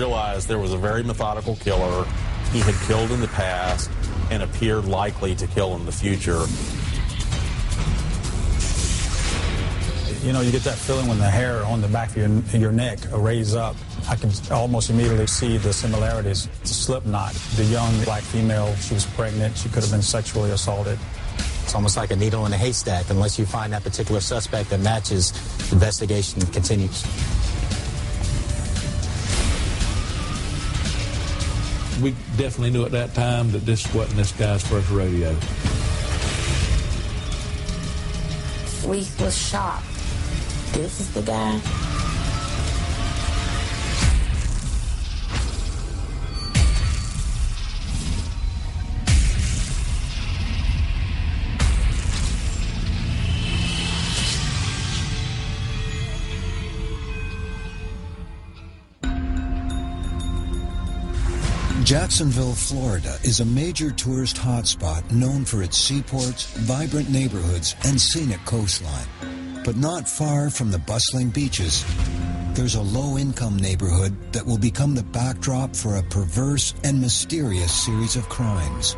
realized there was a very methodical killer. He had killed in the past and appeared likely to kill in the future. You know, you get that feeling when the hair on the back of your neck raise up. I can almost immediately see the similarities. It's a slip knot. The young black female, she was pregnant. She could have been sexually assaulted. It's almost like a needle in a haystack. Unless you find that particular suspect that matches, the investigation continues. We definitely knew at that time that this wasn't this guy's first rodeo. We was shocked. This is the guy. Jacksonville, Florida is a major tourist hotspot known for its seaports, vibrant neighborhoods, and scenic coastline. But not far from the bustling beaches, there's a low-income neighborhood that will become the backdrop for a perverse and mysterious series of crimes.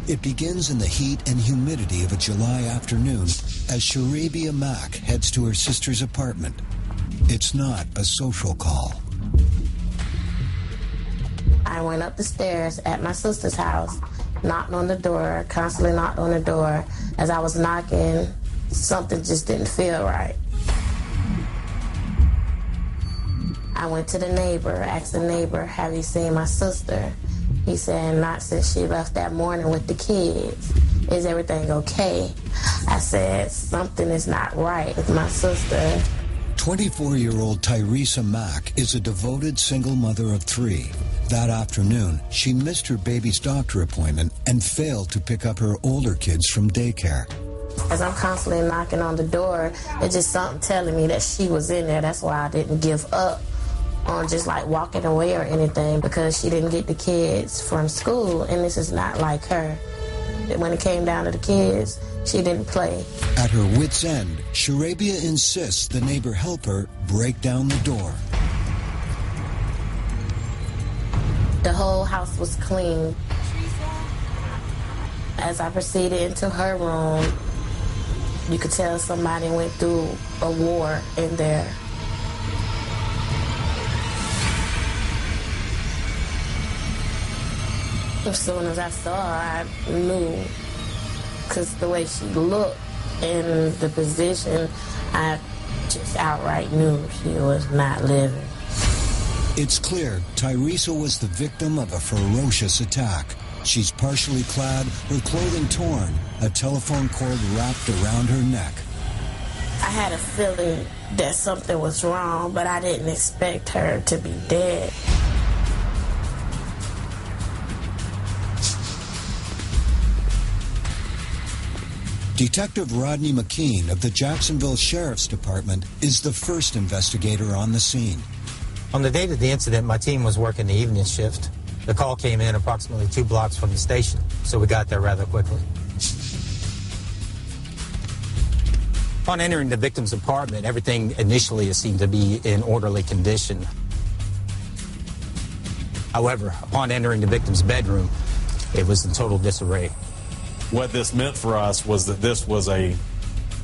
It begins in the heat and humidity of a July afternoon as Sharabia Mack heads to her sister's apartment. It's not a social call. I went up the stairs at my sister's house, knocked on the door, constantly knocked on the door. As I was knocking, something just didn't feel right. I went to the neighbor, asked the neighbor, have you seen my sister? He said, not since she left that morning with the kids. Is everything okay? I said, something is not right with my sister. 24-year-old Tyresa Mack is a devoted single mother of 3. That afternoon, she missed her baby's doctor appointment and failed to pick up her older kids from daycare. As I'm constantly knocking on the door, it's just something telling me that she was in there. That's why I didn't give up on just like walking away or anything, because she didn't get the kids from school, and this is not like her. When it came down to the kids, she didn't play. At her wit's end, Sharabia insists the neighbor help her break down the door. The whole house was clean. As I proceeded into her room, you could tell somebody went through a war in there. As soon as I saw her, I knew, because the way she looked and the position, I just outright knew she was not living. It's clear Tyresa was the victim of a ferocious attack. She's partially clad, her clothing torn, a telephone cord wrapped around her neck. I had a feeling that something was wrong, but I didn't expect her to be dead. Detective Rodney McKean of the Jacksonville Sheriff's Department is the first investigator on the scene. On the date of the incident, my team was working the evening shift. The call came in approximately 2 blocks from the station, so we got there rather quickly. Upon entering the victim's apartment, everything initially seemed to be in orderly condition. However, upon entering the victim's bedroom, it was in total disarray. What this meant for us was that this was a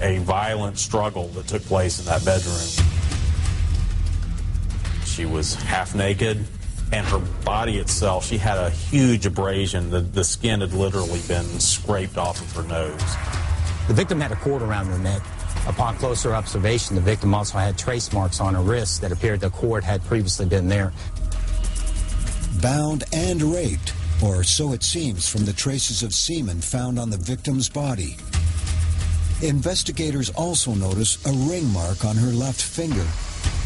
violent struggle that took place in that bedroom. She was half naked, and her body itself, she had a huge abrasion. The skin had literally been scraped off of her nose. The victim had a cord around her neck. Upon closer observation, the victim also had trace marks on her wrists that appeared the cord had previously been there. Bound and raped, or so it seems from the traces of semen found on the victim's body. Investigators also notice a ring mark on her left finger,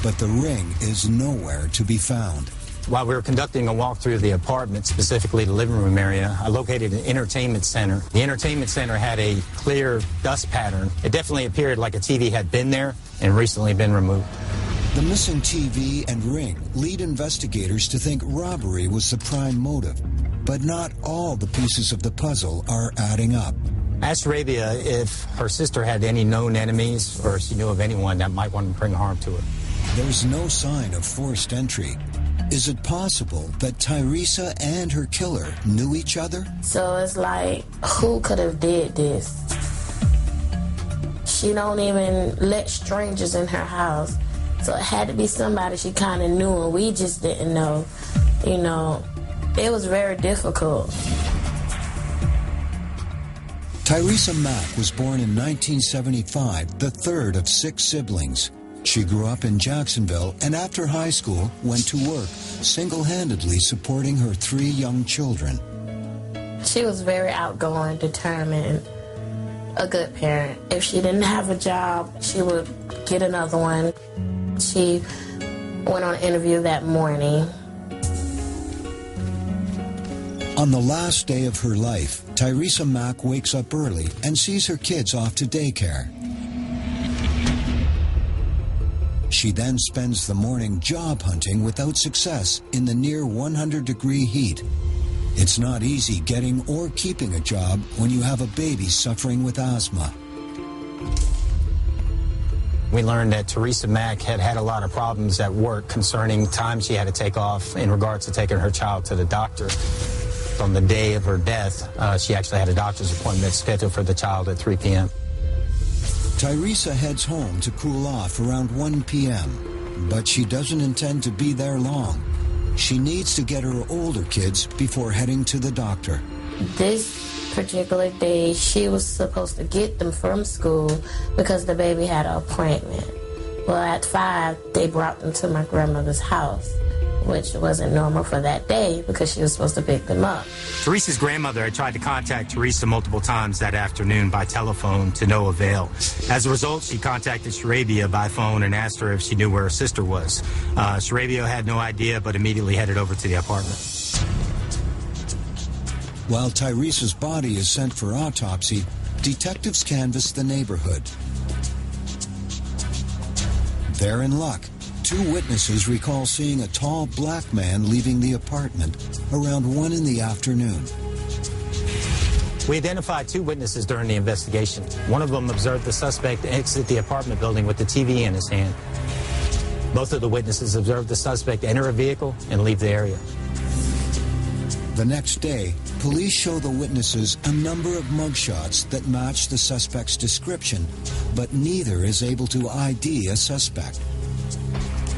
but the ring is nowhere to be found. While we were conducting a walkthrough of the apartment, specifically the living room area, I located an entertainment center. The entertainment center had a clear dust pattern. It definitely appeared like a TV had been there and recently been removed. The missing TV and ring lead investigators to think robbery was the prime motive, but not all the pieces of the puzzle are adding up. Asked Arabia if her sister had any known enemies or if she knew of anyone that might want to bring harm to her. There's no sign of forced entry. Is it possible that Tyresa and her killer knew each other? So it's like, who could have did this? She don't even let strangers in her house. So it had to be somebody she kind of knew and we just didn't know. You know, it was very difficult. Tyresa Mack was born in 1975, the third of 6 siblings. She grew up in Jacksonville and after high school went to work, single-handedly supporting her 3 young children. She was very outgoing, determined, a good parent. If she didn't have a job, she would get another one. She went on an interview that morning. On the last day of her life, Tyresa Mack wakes up early and sees her kids off to daycare. She then spends the morning job hunting without success in the near 100-degree heat. It's not easy getting or keeping a job when you have a baby suffering with asthma. We learned that Tyresa Mack had had a lot of problems at work concerning time she had to take off in regards to taking her child to the doctor. On the day of her death, she actually had a doctor's appointment scheduled for the child at 3 p.m. Tyresa heads home to cool off around 1 p.m., but she doesn't intend to be there long. She needs to get her older kids before heading to the doctor. This particular day, she was supposed to get them from school because the baby had an appointment. Well, at 5, they brought them to my grandmother's house, which wasn't normal for that day because she was supposed to pick them up. Teresa's grandmother had tried to contact Tyresa multiple times that afternoon by telephone to no avail. As a result, she contacted Sharabia by phone and asked her if she knew where her sister was. Sharabia had no idea, but immediately headed over to the apartment. While Tyresa's body is sent for autopsy, detectives canvass the neighborhood. They're in luck. 2 witnesses recall seeing a tall black man leaving the apartment around 1 in the afternoon. We identified 2 witnesses during the investigation. One of them observed the suspect exit the apartment building with the TV in his hand. Both of the witnesses observed the suspect enter a vehicle and leave the area. The next day, police show the witnesses a number of mugshots that match the suspect's description, but neither is able to ID a suspect.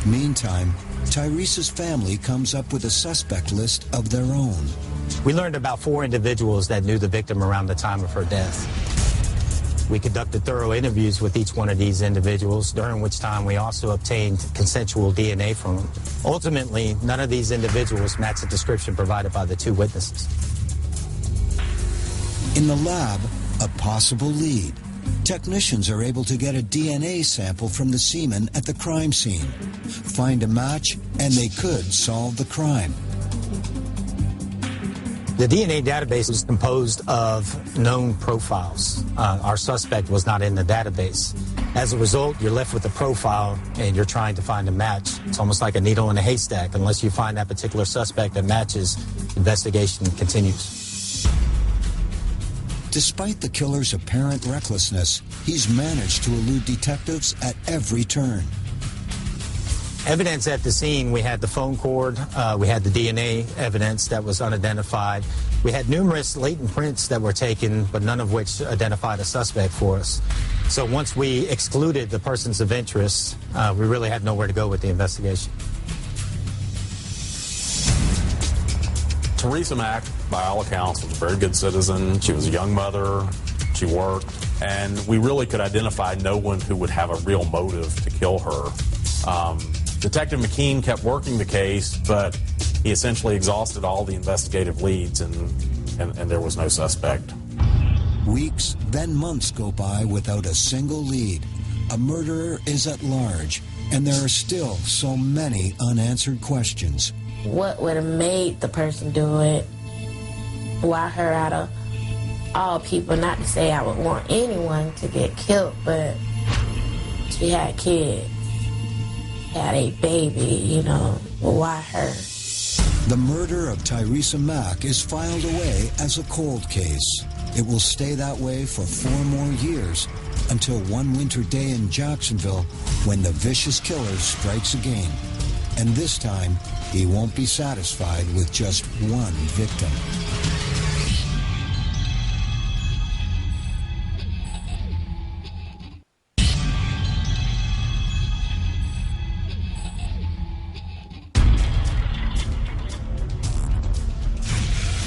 Meantime, Tyresa's family comes up with a suspect list of their own. We learned about 4 individuals that knew the victim around the time of her death. We conducted thorough interviews with each one of these individuals, during which time we also obtained consensual DNA from them. Ultimately, none of these individuals matched the description provided by the 2 witnesses. In the lab, a possible lead. Technicians are able to get a DNA sample from the semen at the crime scene, find a match, and they could solve the crime. The DNA database is composed of known profiles. Our suspect was not in the database. As a result, you're left with a profile and you're trying to find a match. It's almost like a needle in a haystack. Unless you find that particular suspect that matches, investigation continues. Despite the killer's apparent recklessness, he's managed to elude detectives at every turn. Evidence at the scene, we had the phone cord, we had the DNA evidence that was unidentified. We had numerous latent prints that were taken, but none of which identified a suspect for us. So once we excluded the persons of interest, we really had nowhere to go with the investigation. Tyresa Mack, by all accounts, was a very good citizen. She was a young mother. She worked. And we really could identify no one who would have a real motive to kill her. Detective McKean kept working the case, but he essentially exhausted all the investigative leads, and there was no suspect. Weeks, then months go by without a single lead. A murderer is at large, and there are still so many unanswered questions. What would have made the person do it? Why her out of all people? Not to say I would want anyone to get killed, but she had kids. Had a baby, you know, why her? The murder of Tyresa Mack is filed away as a cold case. It will stay that way for 4 more years until one winter day in Jacksonville when the vicious killer strikes again. And this time, he won't be satisfied with just one victim.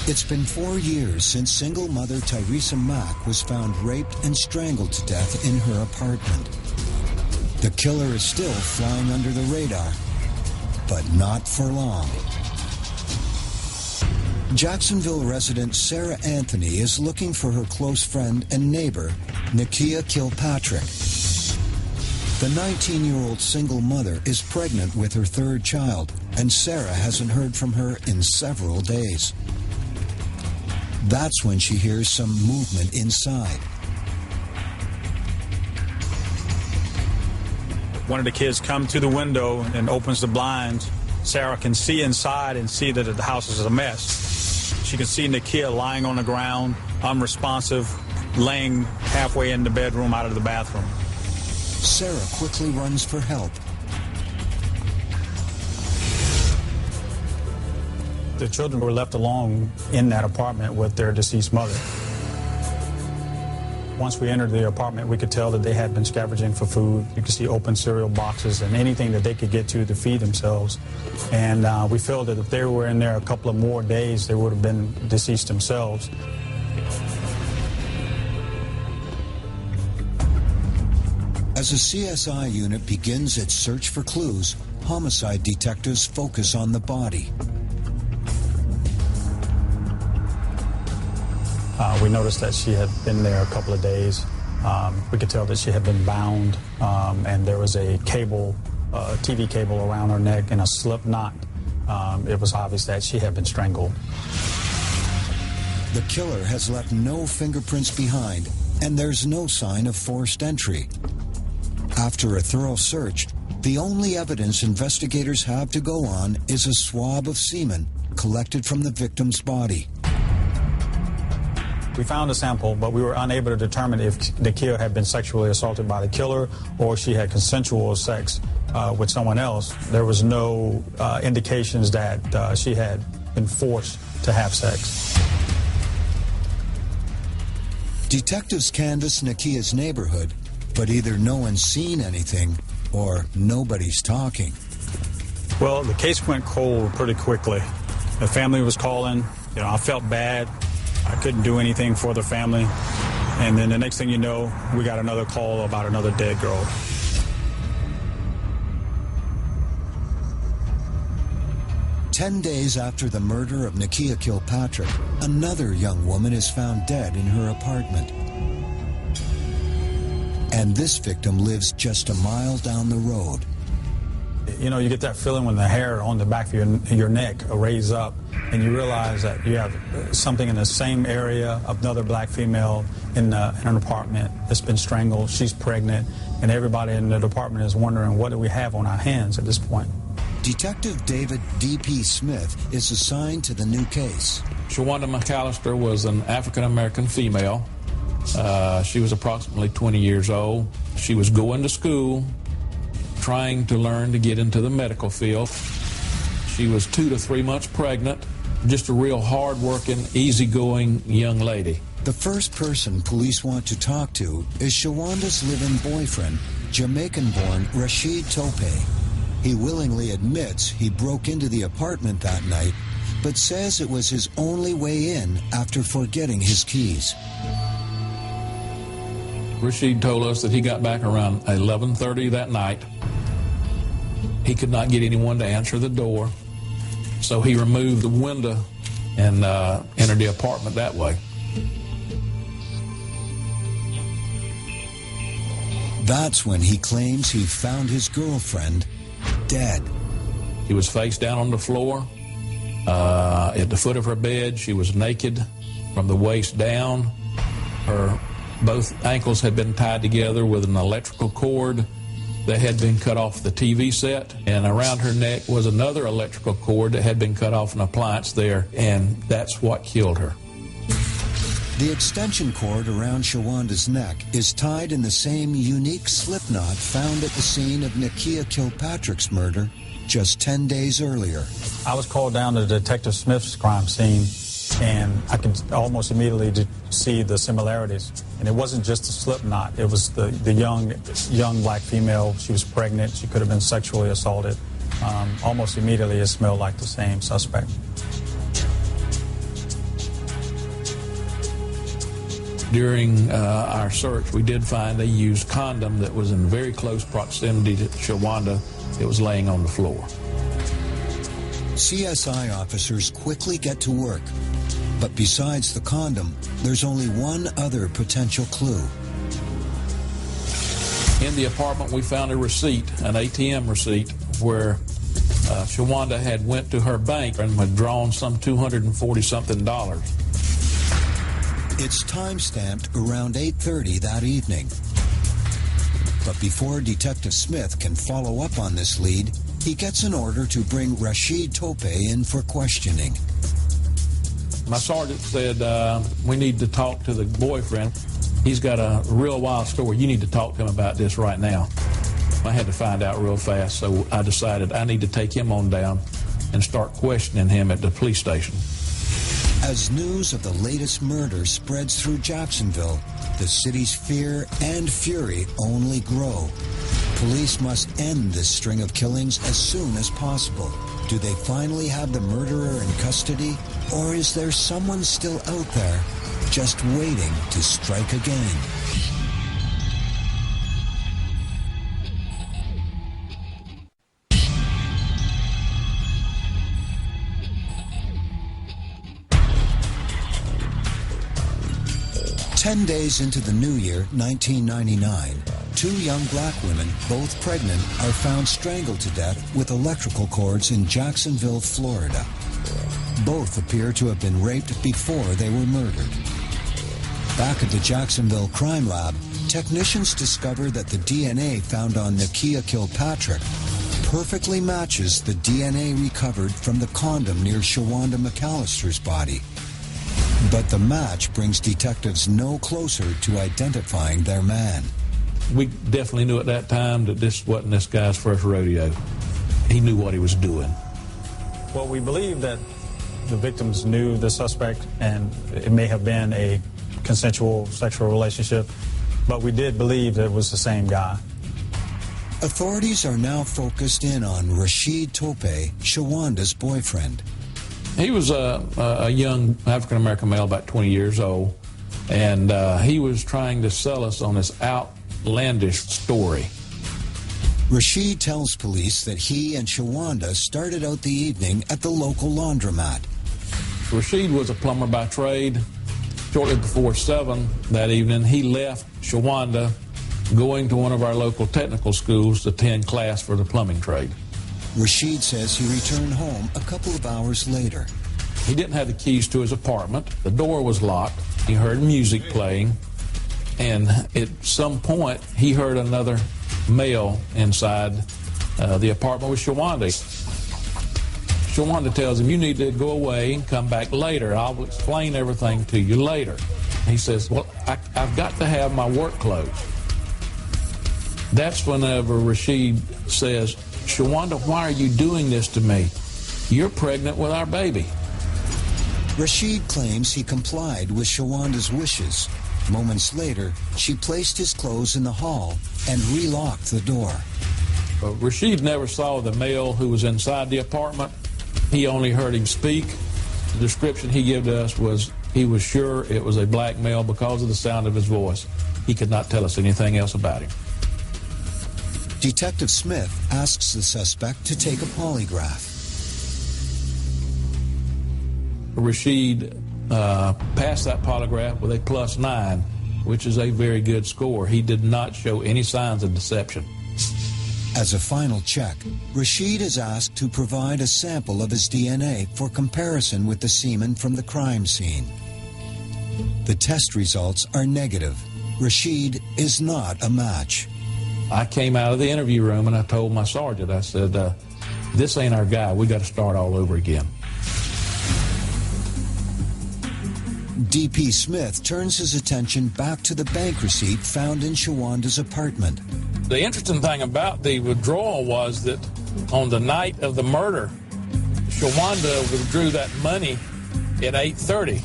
It's been 4 years since single mother Tyresa Mack was found raped and strangled to death in her apartment. The killer is still flying under the radar, but not for long. Jacksonville resident Sarah Anthony is looking for her close friend and neighbor, Nakia Kilpatrick. The 19-year-old single mother is pregnant with her 3rd child, and Sarah hasn't heard from her in several days. That's when she hears some movement inside. One of the kids comes to the window and opens the blinds. Sarah can see inside and see that the house is a mess. She can see Nakia lying on the ground, unresponsive, laying halfway in the bedroom out of the bathroom. Sarah quickly runs for help. The children were left alone in that apartment with their deceased mother. Once we entered the apartment, we could tell that they had been scavenging for food. You could see open cereal boxes and anything that they could get to feed themselves. And we felt that if they were in there a couple of more days, they would have been deceased themselves. As a CSI unit begins its search for clues, homicide detectives focus on the body. We noticed that she had been there a couple of days. We could tell that she had been bound, and there was a cable, TV cable around her neck and a slip knot. It was obvious that she had been strangled. The killer has left no fingerprints behind, and there's no sign of forced entry. After a thorough search, the only evidence investigators have to go on is a swab of semen collected from the victim's body. We found a sample, but we were unable to determine if Nakia had been sexually assaulted by the killer or she had consensual sex with someone else. There was no indications that she had been forced to have sex. Detectives canvass Nakia's neighborhood, but either no one's seen anything or nobody's talking. Well, the case went cold pretty quickly. The family was calling. I felt bad. I couldn't do anything for the family. And then the next thing you know, we got another call about another dead girl. "10 days after the murder of Nakia Kilpatrick, another young woman is found dead in her apartment. And this victim lives just a mile down the road. You get that feeling when the hair on the back of your neck raise up and you realize that you have something in the same area, another black female in an apartment that's been strangled. She's pregnant, and everybody in the department is wondering, what do we have on our hands at this point? Detective David D.P. Smith is assigned to the new case. Shawanda McAllister was an African-American female. She was approximately 20 years old. She was going to school, trying to learn to get into the medical field. She was 2 to 3 months pregnant, just a real hard-working, easygoing young lady. The first person police want to talk to is Shawanda's live-in boyfriend, Jamaican-born Rashid Tope. He willingly admits he broke into the apartment that night, but says it was his only way in after forgetting his keys. Rashid told us that he got back around 11:30 that night. He could not get anyone to answer the door, so he removed the window and entered the apartment that way. That's when he claims he found his girlfriend dead. He was face down on the floor. At the foot of her bed, she was naked from the waist down. Her both ankles had been tied together with an electrical cord, that had been cut off the TV set, and around her neck was another electrical cord that had been cut off an appliance there, and that's what killed her. The extension cord around Shawanda's neck is tied in the same unique slip knot found at the scene of Nakia Kilpatrick's murder just 10 days earlier. I was called down to Detective Smith's crime scene, and I could almost immediately see the similarities. And it wasn't just a slip knot. It was the young black female. She was pregnant. She could have been sexually assaulted. Almost immediately, it smelled like the same suspect. During our search, we did find a used condom that was in very close proximity to Shawanda. It was laying on the floor. CSI officers quickly get to work. But besides the condom, there's only one other potential clue. In the apartment, we found a receipt, an ATM receipt, where Shawanda had went to her bank and had drawn some $240-something. It's time-stamped around 8:30 that evening. But before Detective Smith can follow up on this lead, he gets an order to bring Rashid Tope in for questioning. My sergeant said, we need to talk to the boyfriend. He's got a real wild story. You need to talk to him about this right now. I had to find out real fast, so I decided I need to take him on down and start questioning him at the police station. As news of the latest murder spreads through Jacksonville, the city's fear and fury only grow. Police must end this string of killings as soon as possible. Do they finally have the murderer in custody? Or is there someone still out there just waiting to strike again? Ten days into the new year, 1999, two young black women, both pregnant, are found strangled to death with electrical cords in Jacksonville, Florida. Both appear to have been raped before they were murdered. Back at the Jacksonville Crime Lab, technicians discover that the DNA found on Nakia Kilpatrick perfectly matches the DNA recovered from the condom near Shawanda McAllister's body. But the match brings detectives no closer to identifying their man. We definitely knew at that time that this wasn't this guy's first rodeo. He knew what he was doing. Well, we believe that the victims knew the suspect, and it may have been a consensual sexual relationship, but we did believe that it was the same guy. Authorities are now focused in on Rashid Tope, Shawanda's boyfriend. He was a young African-American male, about 20 years old, and he was trying to sell us on this outlandish story. Rashid tells police that he and Shawanda started out the evening at the local laundromat. Rashid was a plumber by trade. Shortly before 7 that evening, he left Shawanda going to one of our local technical schools to attend class for the plumbing trade. Rashid says he returned home a couple of hours later. He didn't have the keys to his apartment. The door was locked. He heard music playing, and at some point, he heard another male inside the apartment with Shawanda. Shawanda tells him, "You need to go away and come back later. I'll explain everything to you later." He says, "Well, I've got to have my work clothes." That's whenever Rashid says, "Shawanda, why are you doing this to me? You're pregnant with our baby." Rashid claims he complied with Shawanda's wishes. Moments later, she placed his clothes in the hall and relocked the door. Rashid never saw the male who was inside the apartment. He only heard him speak. The description he gave to us was he was sure it was a black male because of the sound of his voice. He could not tell us anything else about him. Detective Smith asks the suspect to take a polygraph. Rashid passed that polygraph with a +9, which is a very good score. He did not show any signs of deception. As a final check, Rashid is asked to provide a sample of his DNA for comparison with the semen from the crime scene. The test results are negative. Rashid is not a match. I came out of the interview room and I told my sergeant, I said, this ain't our guy. We got to start all over again. D.P. Smith turns his attention back to the bank receipt found in Shawanda's apartment. The interesting thing about the withdrawal was that on the night of the murder, Shawanda withdrew that money at 8:30,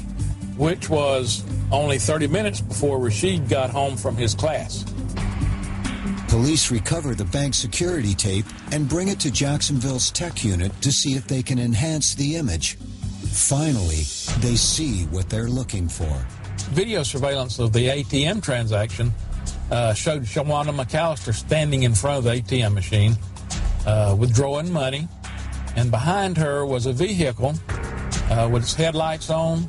which was only 30 minutes before Rashid got home from his class. Police recover the bank security tape and bring it to Jacksonville's tech unit to see if they can enhance the image. Finally, they see what they're looking for. Video surveillance of the ATM transaction showed Shawanda McAllister standing in front of the ATM machine, withdrawing money, and behind her was a vehicle with its headlights on,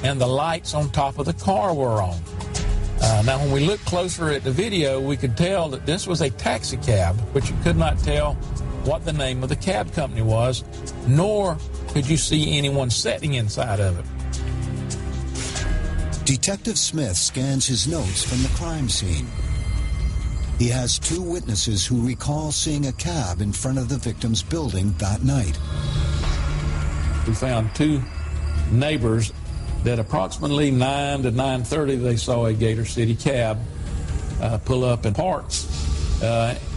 and the lights on top of the car were on. Now, when we looked closer at the video, we could tell that this was a taxi cab, but you could not tell what the name of the cab company was, nor could you see anyone sitting inside of it. Detective Smith scans his notes from the crime scene. He has 2 witnesses who recall seeing a cab in front of the victim's building that night. We found 2 neighbors that approximately 9 to 9:30 they saw a Gator City cab pull up and park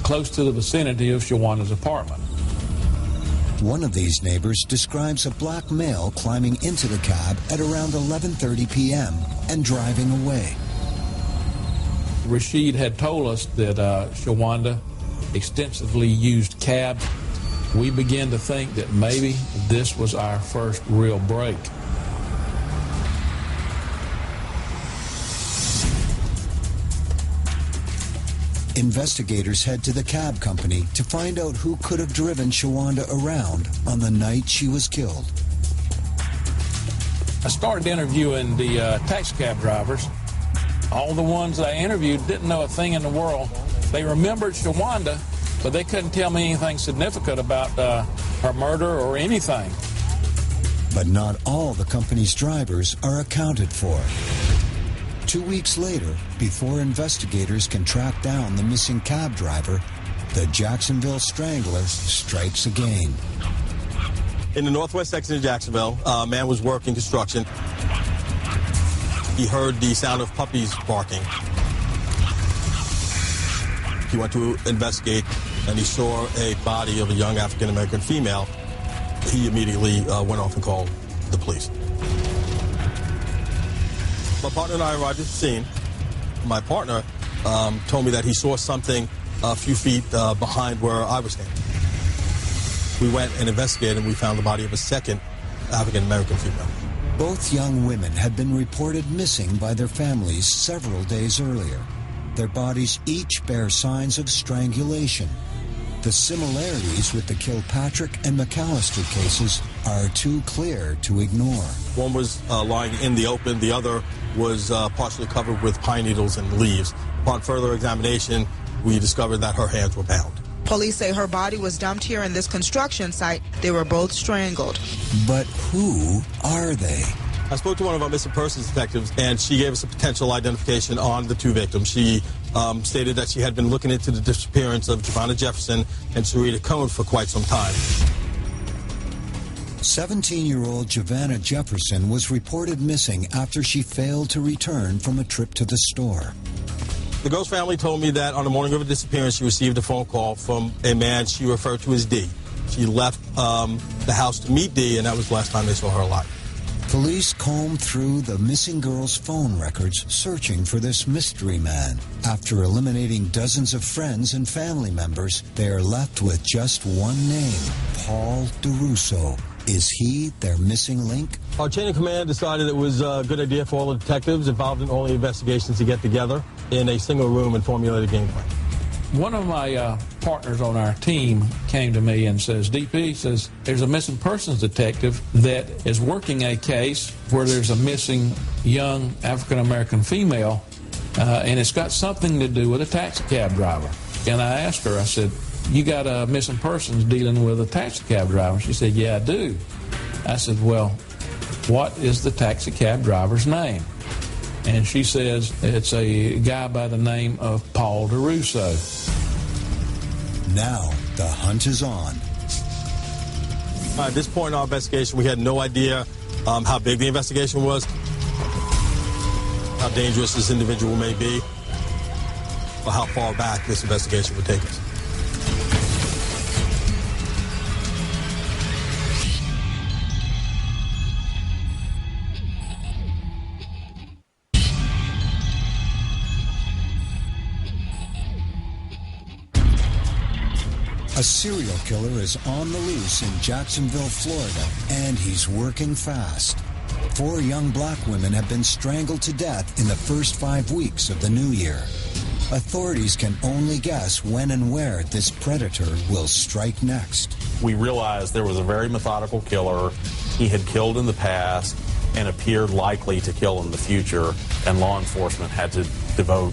close to the vicinity of Shawanda's apartment. One of these neighbors describes a black male climbing into the cab at around 11:30 p.m. and driving away. Rashid had told us that Shawanda extensively used cabs. We began to think that maybe this was our first real break. Investigators head to the cab company to find out who could have driven Shawanda around on the night she was killed. I started interviewing the taxi cab drivers. All the ones I interviewed didn't know a thing in the world. They remembered Shawanda, but they couldn't tell me anything significant about her murder or anything. But not all the company's drivers are accounted for. 2 weeks later, before investigators can track down the missing cab driver, the Jacksonville Strangler strikes again. In the northwest section of Jacksonville, a man was working construction. He heard the sound of puppies barking. He went to investigate, and he saw a body of a young African-American female. He immediately went off and called the police. My partner and I arrived at the scene. My partner told me that he saw something a few feet behind where I was standing. We went and investigated, and we found the body of a second African-American female. Both young women had been reported missing by their families several days earlier. Their bodies each bear signs of strangulation. The similarities with the Kilpatrick and McAllister cases are too clear to ignore. One was lying in the open. The other was partially covered with pine needles and leaves. Upon further examination, we discovered that her hands were bound. Police say her body was dumped here in this construction site. They were both strangled. But who are they? I spoke to one of our missing persons detectives, and she gave us a potential identification on the 2 victims. She stated that she had been looking into the disappearance of Giovanna Jefferson and Sharita Cohn for quite some time. 17-year-old Giovanna Jefferson was reported missing after she failed to return from a trip to the store. The Ghost family told me that on the morning of her disappearance, she received a phone call from a man she referred to as D. She left the house to meet D, and that was the last time they saw her alive. Police combed through the missing girl's phone records searching for this mystery man. After eliminating dozens of friends and family members, they are left with just one name, Paul DeRusso. Is he their missing link? Our chain of command decided it was a good idea for all the detectives involved in all the investigations to get together in a single room and formulate a game plan. One of my partners on our team came to me and says, DP, says, there's a missing persons detective that is working a case where there's a missing young African-American female, and it's got something to do with a taxi cab driver. And I asked her, I said, you got a missing persons dealing with a taxi cab driver? She said, yeah, I do. I said, well, what is the taxi cab driver's name? And she says, it's a guy by the name of Paul DeRusso. Now, the hunt is on. At this point in our investigation, we had no idea how big the investigation was, how dangerous this individual may be, or how far back this investigation would take us. A serial killer is on the loose in Jacksonville, Florida, and he's working fast. 4 young black women have been strangled to death in the first 5 weeks of the new year. Authorities can only guess when and where this predator will strike next. We realized there was a very methodical killer. He had killed in the past and appeared likely to kill in the future, and law enforcement had to devote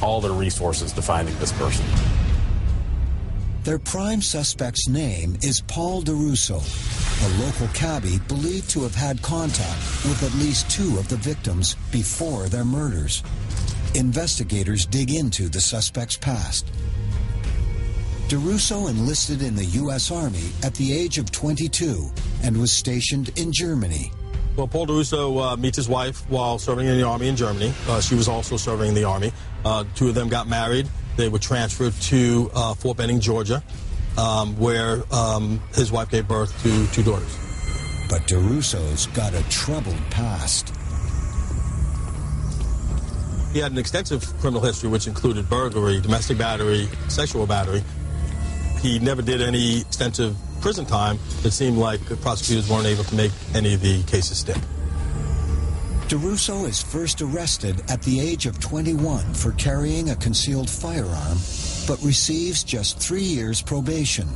all their resources to finding this person. Their prime suspect's name is Paul DeRusso, a local cabbie believed to have had contact with at least 2 of the victims before their murders. Investigators dig into the suspect's past. DeRusso enlisted in the U.S. Army at the age of 22 and was stationed in Germany. Well, Paul DeRusso meets his wife while serving in the Army in Germany. She was also serving in the Army. 2 of them got married. They were transferred to Fort Benning, Georgia, where his wife gave birth to 2 daughters. But DeRusso's got a troubled past. He had an extensive criminal history, which included burglary, domestic battery, sexual battery. He never did any extensive prison time. It seemed like the prosecutors weren't able to make any of the cases stick. DeRusso is first arrested at the age of 21 for carrying a concealed firearm, but receives just 3 years probation.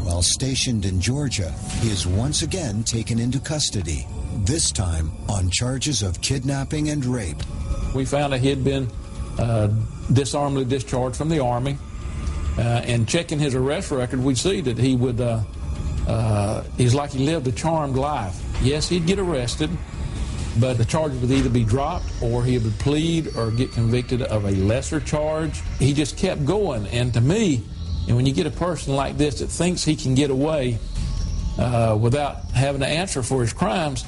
While stationed in Georgia, he is once again taken into custody, this time on charges of kidnapping and rape. We found that he had been disarmedly discharged from the Army, and checking his arrest record, we see that he would, he's like he lived a charmed life. Yes, he'd get arrested, but the charges would either be dropped or he would plead or get convicted of a lesser charge. He just kept going, and to me, and when you get a person like this that thinks he can get away without having to answer for his crimes,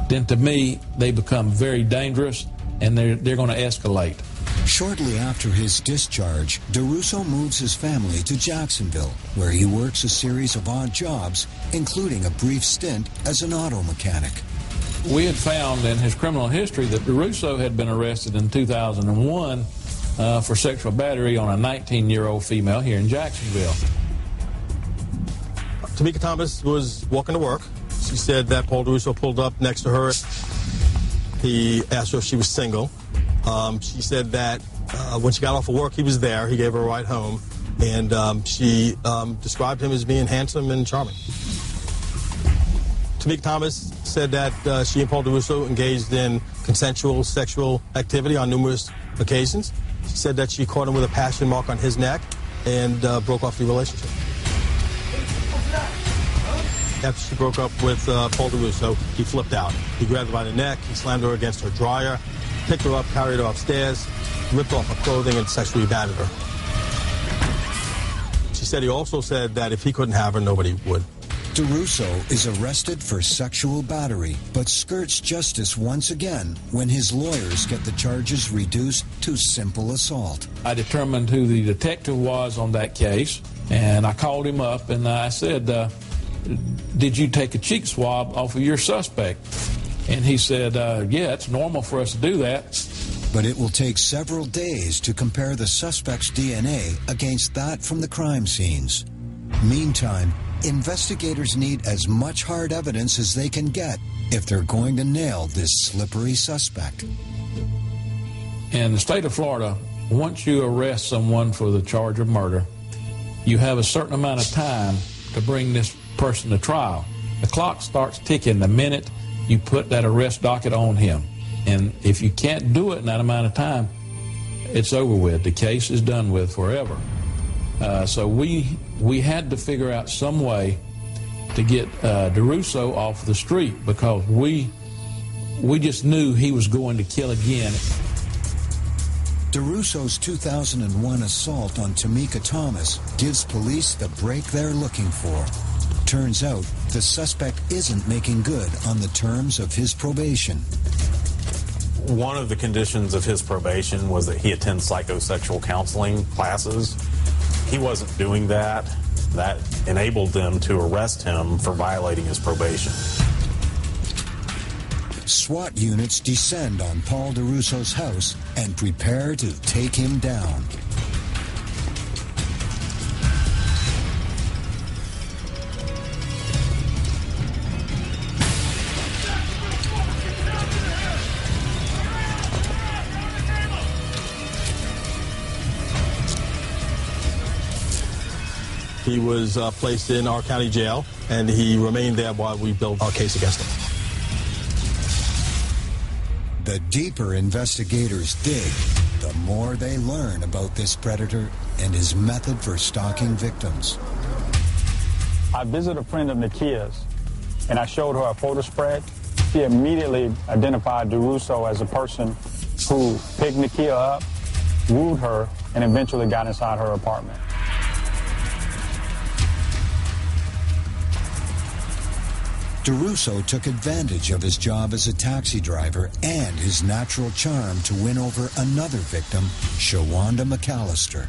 then to me, they become very dangerous and they're going to escalate. Shortly after his discharge, DeRusso moves his family to Jacksonville, where he works a series of odd jobs, including a brief stint as an auto mechanic. We had found in his criminal history that DeRusso had been arrested in 2001 for sexual battery on a 19-year-old female here in Jacksonville. Tamika Thomas was walking to work. She said that Paul DeRusso pulled up next to her. He asked her if she was single. She said that when she got off of work, he was there. He gave her a ride home, and she described him as being handsome and charming. Tamika Thomas said that she and Paul DeRusso engaged in consensual sexual activity on numerous occasions. She said that she caught him with a passion mark on his neck and broke off the relationship. After she broke up with Paul DeRusso, he flipped out. He grabbed her by the neck, he slammed her against her dryer, picked her up, carried her upstairs, ripped off her clothing, and sexually battered her. She said he also said that if he couldn't have her, nobody would. DeRusso is arrested for sexual battery, but skirts justice once again when his lawyers get the charges reduced to simple assault. I determined who the detective was on that case, and I called him up and I said, did you take a cheek swab off of your suspect? And he said, yeah, it's normal for us to do that. But it will take several days to compare the suspect's DNA against that from the crime scenes. Meantime, investigators need as much hard evidence as they can get if they're going to nail this slippery suspect. In the state of Florida, once you arrest someone for the charge of murder, you have a certain amount of time to bring this person to trial. The clock starts ticking the minute you put that arrest docket on him. And if you can't do it in that amount of time, it's over with. The case is done with forever. So we had to figure out some way to get DeRusso off the street because we just knew he was going to kill again. DeRusso's 2001 assault on Tamika Thomas gives police the break they're looking for. Turns out the suspect isn't making good on the terms of his probation. One of the conditions of his probation was that he attend psychosexual counseling classes. He wasn't doing that. That enabled them to arrest him for violating his probation. SWAT units descend on Paul DeRusso's house and prepare to take him down. He was placed in our county jail, and he remained there while we built our case against him. The deeper investigators dig, the more they learn about this predator and his method for stalking victims. I visited a friend of Nikia's, and I showed her a photo spread. She immediately identified DeRusso as a person who picked Nikia up, wooed her, and eventually got inside her apartment. DeRusso took advantage of his job as a taxi driver and his natural charm to win over another victim, Shawanda McAllister.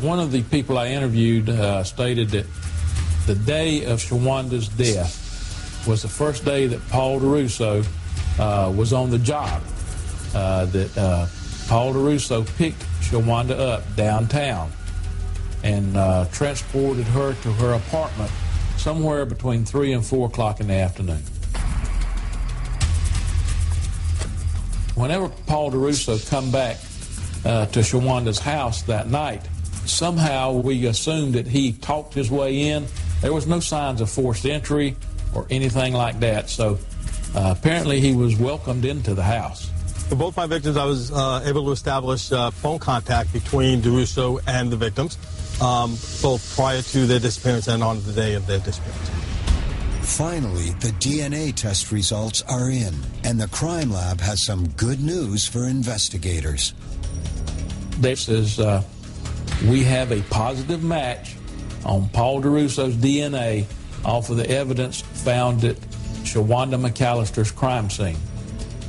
One of the people I interviewed stated that the day of Shawanda's death was the first day that Paul DeRusso was on the job, that Paul DeRusso picked Shawanda up downtown and transported her to her apartment somewhere between 3 and 4 o'clock in the afternoon. Whenever Paul DeRusso come back to Shawanda's house that night, somehow we assumed that he talked his way in. There was no signs of forced entry or anything like that, so apparently he was welcomed into the house. For both my victims, I was able to establish phone contact between DeRusso and the victims, both prior to their disappearance and on the day of their disappearance. Finally, the DNA test results are in, and the crime lab has some good news for investigators. This is, we have a positive match on Paul DeRusso's DNA off of the evidence found at Shawanda McAllister's crime scene.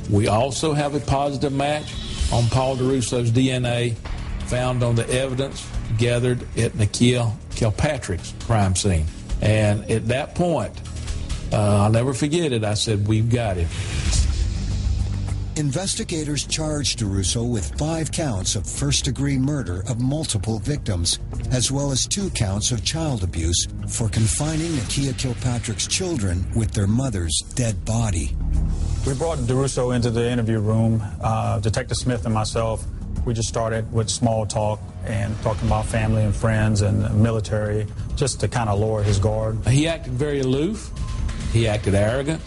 We also have a positive match on Paul DeRusso's DNA found on the evidence gathered at Nikia Kilpatrick's crime scene. And at that point, I'll never forget it, I said, we've got him. Investigators charged DeRusso with 5 counts of first-degree murder of multiple victims, as well as 2 counts of child abuse for confining Nikia Kilpatrick's children with their mother's dead body. We brought DeRusso into the interview room. Detective Smith and myself, we just started with small talk and talking about family and friends and military, just to kind of lower his guard. He acted very aloof. He acted arrogant.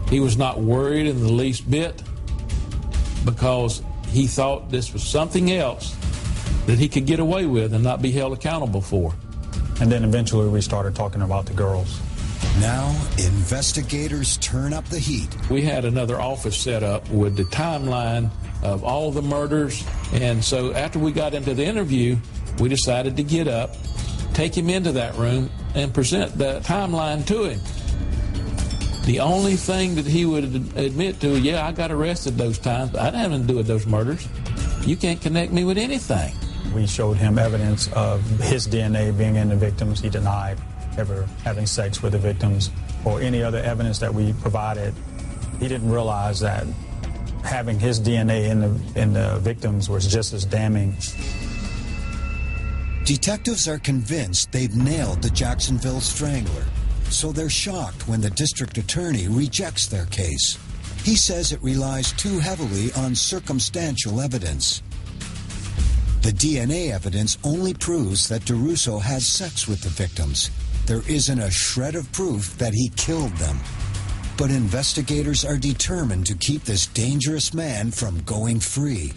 He was not worried in the least bit because he thought this was something else that he could get away with and not be held accountable for. And then eventually we started talking about the girls. Now, investigators turn up the heat. We had another office set up with the timeline of all the murders, and so after we got into the interview, we decided to get up, take him into that room, and present the timeline to him. The only thing that he would admit to, yeah, I got arrested those times, but I didn't have anything to do with those murders. You can't connect me with anything. We showed him evidence of his DNA being in the victims. He denied ever having sex with the victims or any other evidence that we provided. He didn't realize that having his DNA in the victims was just as damning. Detectives are convinced they've nailed the Jacksonville Strangler, so they're shocked when the district attorney rejects their case. He says it relies too heavily on circumstantial evidence. The DNA evidence only proves that DeRusso has sex with the victims. There isn't a shred of proof that he killed them. But investigators are determined to keep this dangerous man from going free.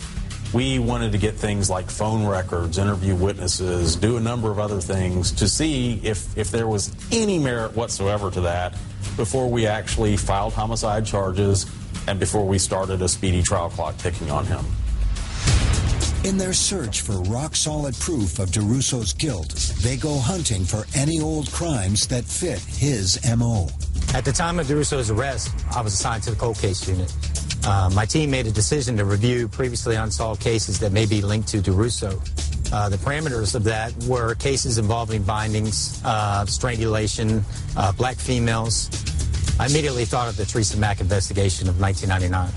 We wanted to get things like phone records, interview witnesses, do a number of other things to see if there was any merit whatsoever to that before we actually filed homicide charges and before we started a speedy trial clock ticking on him. In their search for rock-solid proof of DeRusso's guilt, they go hunting for any old crimes that fit his M.O. At the time of DeRusso's arrest, I was assigned to the cold case unit. My team made a decision to review previously unsolved cases that may be linked to DeRusso. The parameters of that were cases involving bindings, strangulation, black females. I immediately thought of the Teresa Mack investigation of 1999.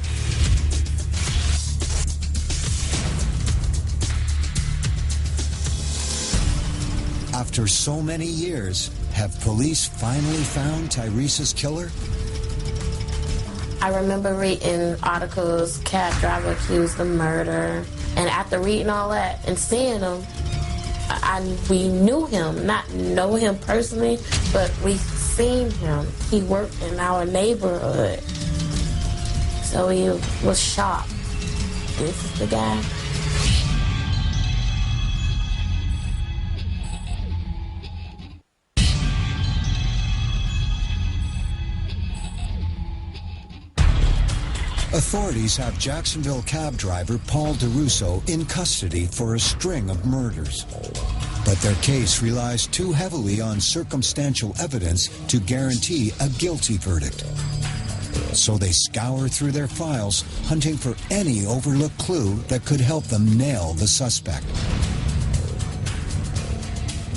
After so many years, have police finally found Teresa's killer? I remember reading articles, cab driver accused of murder. And after reading all that and seeing him, we knew him, not know him personally, but we seen him. He worked in our neighborhood. So he was shocked. This is the guy. Authorities have Jacksonville cab driver Paul DeRusso in custody for a string of murders. But their case relies too heavily on circumstantial evidence to guarantee a guilty verdict. So they scour through their files, hunting for any overlooked clue that could help them nail the suspect.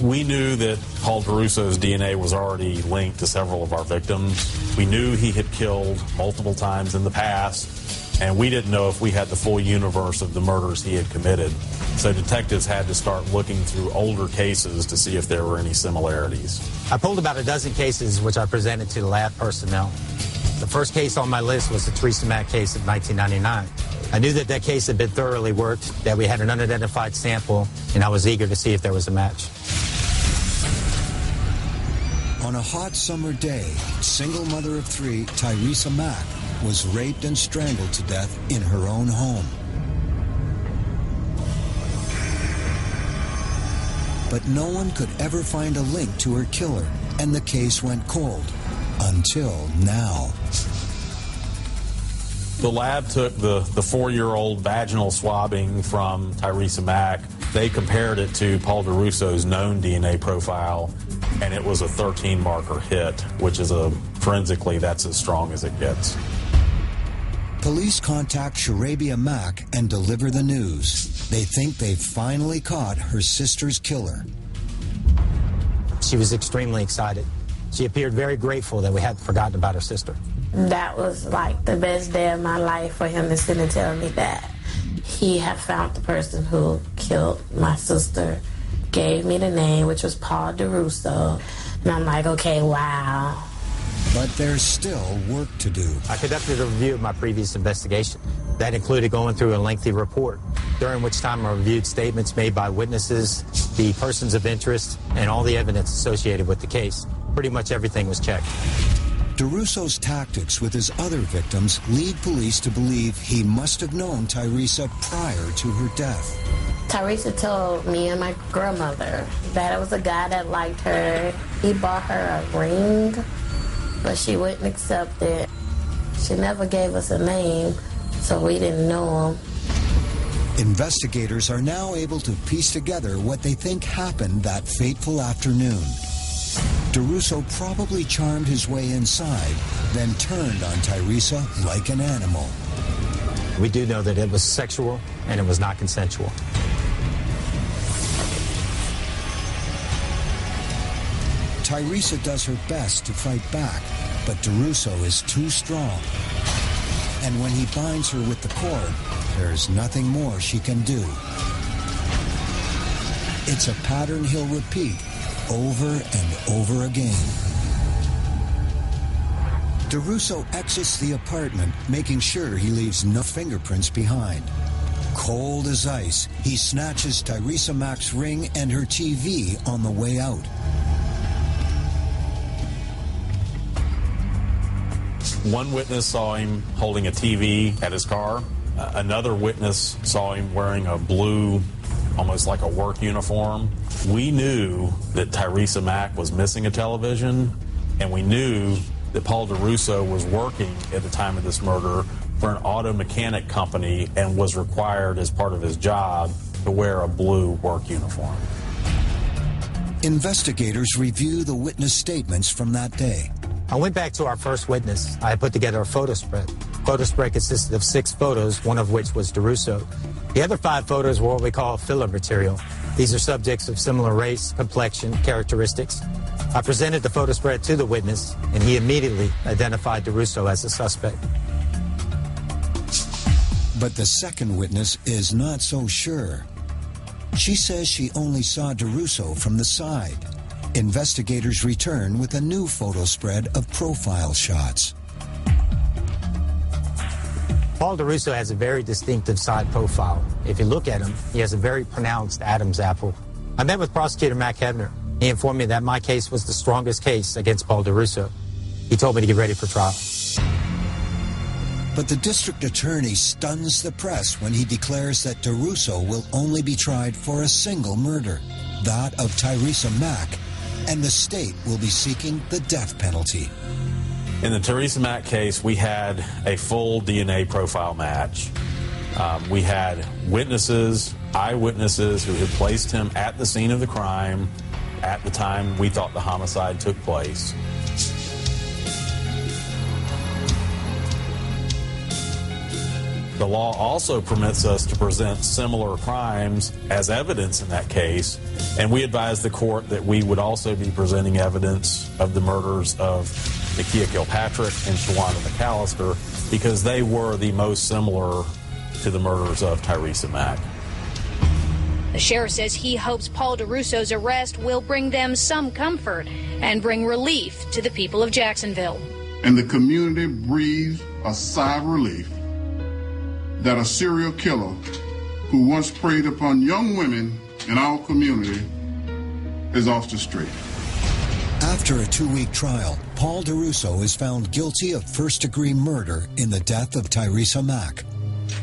We knew that Paul DeRusso's DNA was already linked to several of our victims. We knew he had killed multiple times in the past, and we didn't know if we had the full universe of the murders he had committed. So detectives had to start looking through older cases to see if there were any similarities. I pulled about a dozen cases which I presented to the lab personnel. The first case on my list was the Teresa Mack case of 1999. I knew that that case had been thoroughly worked, that we had an unidentified sample, and I was eager to see if there was a match. On a hot summer day, single mother of three, Teresa Mack, was raped and strangled to death in her own home. But no one could ever find a link to her killer, and the case went cold. Until now. The lab took the 4-year-old vaginal swabbing from Teresa Mack. They compared it to Paul DeRusso's known DNA profile, and it was a 13-marker hit, which is forensically, that's as strong as it gets. Police contact Sharabia Mack and deliver the news. They think they've finally caught her sister's killer. She was extremely excited. She appeared very grateful that we hadn't forgotten about her sister. That was like the best day of my life for him to sit and tell me that he had found the person who killed my sister, gave me the name, which was Paul DeRusso. And I'm like, okay, wow. But there's still work to do. I conducted a review of my previous investigation. That included going through a lengthy report, during which time I reviewed statements made by witnesses, the persons of interest, and all the evidence associated with the case. Pretty much everything was checked. DeRusso's tactics with his other victims lead police to believe he must have known Teresa prior to her death. Teresa told me and my grandmother that it was a guy that liked her. He bought her a ring, but she wouldn't accept it. She never gave us a name, so we didn't know him. Investigators are now able to piece together what they think happened that fateful afternoon. DeRusso probably charmed his way inside, then turned on Teresa like an animal. We do know that it was sexual and it was not consensual. Teresa does her best to fight back, but DeRusso is too strong. And when he binds her with the cord, there's nothing more she can do. It's a pattern he'll repeat over and over again. DeRusso exits the apartment, making sure he leaves no fingerprints behind. Cold as ice, he snatches Teresa Mack's ring and her TV on the way out. One witness saw him holding a TV at his car. Another witness saw him wearing a blue, almost like a work uniform. We knew that Teresa Mack was missing a television, and we knew that Paul DeRusso was working at the time of this murder for an auto mechanic company and was required as part of his job to wear a blue work uniform. Investigators review the witness statements from that day. I went back to our first witness. I had put together a photo spread. Photo spread consisted of 6 photos, one of which was DeRusso. The other 5 photos were what we call filler material. These are subjects of similar race, complexion, characteristics. I presented the photo spread to the witness, and he immediately identified DeRusso as the suspect. But the second witness is not so sure. She says she only saw DeRusso from the side. Investigators return with a new photo spread of profile shots. Paul DeRusso has a very distinctive side profile. If you look at him, he has a very pronounced Adam's apple. I met with Prosecutor Mac Hebner. He informed me that my case was the strongest case against Paul DeRusso. He told me to get ready for trial. But the district attorney stuns the press when he declares that DeRusso will only be tried for a single murder, that of Tyresa Mack, and the state will be seeking the death penalty. In the Tyresa Mack case, we had a full DNA profile match. We had witnesses, eyewitnesses who had placed him at the scene of the crime at the time we thought the homicide took place. The law also permits us to present similar crimes as evidence in that case, and we advised the court that we would also be presenting evidence of the murders of Nakia Kilpatrick and Shawana McAllister because they were the most similar to the murders of Tyresa Mack. The sheriff says he hopes Paul DeRusso's arrest will bring them some comfort and bring relief to the people of Jacksonville. And the community breathes a sigh of relief that a serial killer who once preyed upon young women in our community is off the street. After a 2-week trial, Paul DeRusso is found guilty of first-degree murder in the death of Tyresa Mack.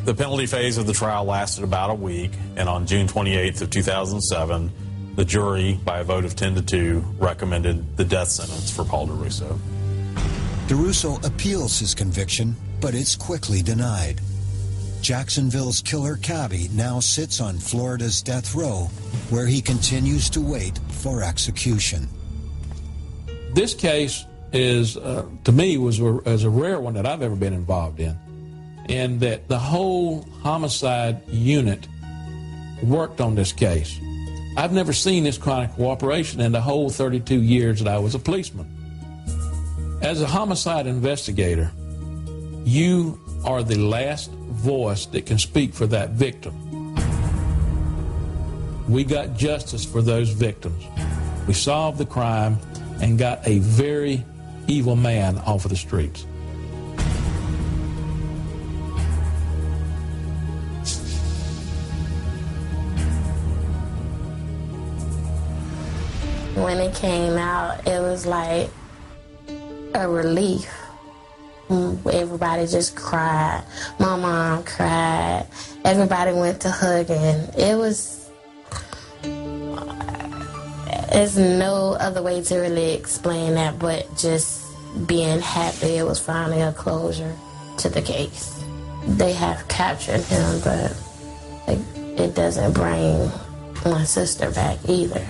The penalty phase of the trial lasted about a week, and on June 28th of 2007, the jury, by a vote of 10-2, recommended the death sentence for Paul DeRusso. DeRusso appeals his conviction, but it's quickly denied. Jacksonville's killer cabbie now sits on Florida's death row, where he continues to wait for execution. This case is, to me, was a rare one that I've ever been involved in that the whole homicide unit worked on this case. I've never seen this kind of cooperation in the whole 32 years that I was a policeman. As a homicide investigator, you are the last voice that can speak for that victim. We got justice for those victims. We solved the crime and got a very evil man off of the streets. When it came out, it was like a relief. Everybody just cried. My mom cried. Everybody went to hugging. There's no other way to really explain that but just being happy it was finally a closure to the case. They have captured him, but it doesn't bring my sister back either.